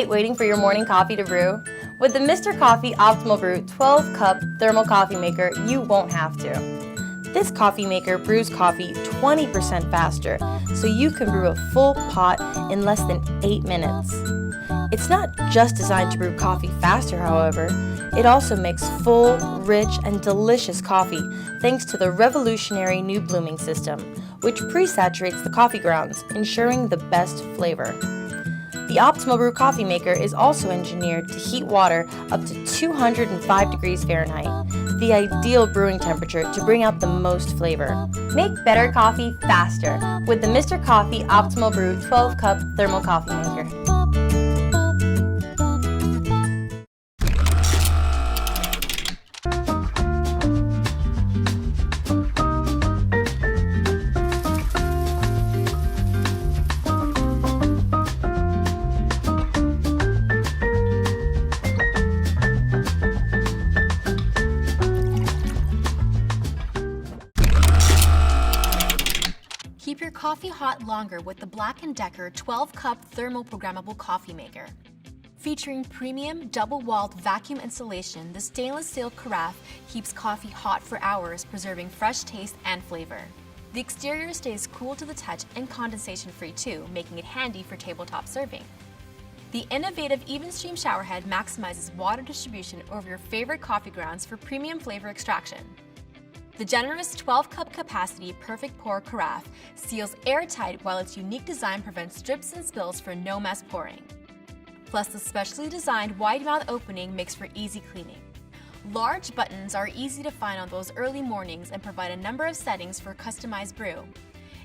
hate waiting for your morning coffee to brew? With the Mr. Coffee Optimal Brew 12-cup thermal coffee maker, you won't have to. This coffee maker brews coffee 20% faster, so you can brew a full pot in less than 8 minutes. It's not just designed to brew coffee faster, however. It also makes full, rich, and delicious coffee thanks to the revolutionary new blooming system, which pre-saturates the coffee grounds, ensuring the best flavor. The Optimal Brew coffee maker is also engineered to heat water up to 205 degrees Fahrenheit, the ideal brewing temperature to bring out the most flavor. Make better coffee faster with the Mr. Coffee Optimal Brew 12-cup thermal coffee maker. Keep your coffee hot longer with the Black & Decker 12-cup thermal programmable coffee maker. Featuring premium double-walled vacuum insulation, the stainless steel carafe keeps coffee hot for hours, preserving fresh taste and flavor. The exterior stays cool to the touch and condensation-free too, making it handy for tabletop serving. The innovative EvenStream showerhead maximizes water distribution over your favorite coffee grounds for premium flavor extraction. The generous 12-cup capacity Perfect Pour carafe seals airtight, while its unique design prevents drips and spills for no mess pouring. Plus, the specially designed wide mouth opening makes for easy cleaning. Large buttons are easy to find on those early mornings and provide a number of settings for customized brew.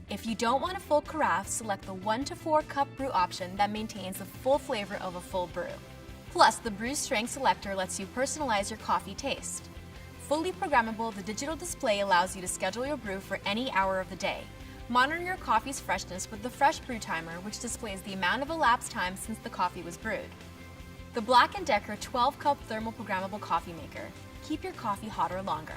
If you don't want a full carafe, select the 1 to 4 cup brew option that maintains the full flavor of a full brew. Plus, the brew strength selector lets you personalize your coffee taste. Fully programmable, the digital display allows you to schedule your brew for any hour of the day. Monitor your coffee's freshness with the Fresh Brew Timer, which displays the amount of elapsed time since the coffee was brewed. The Black & Decker 12-cup thermal programmable coffee maker. Keep your coffee hotter longer.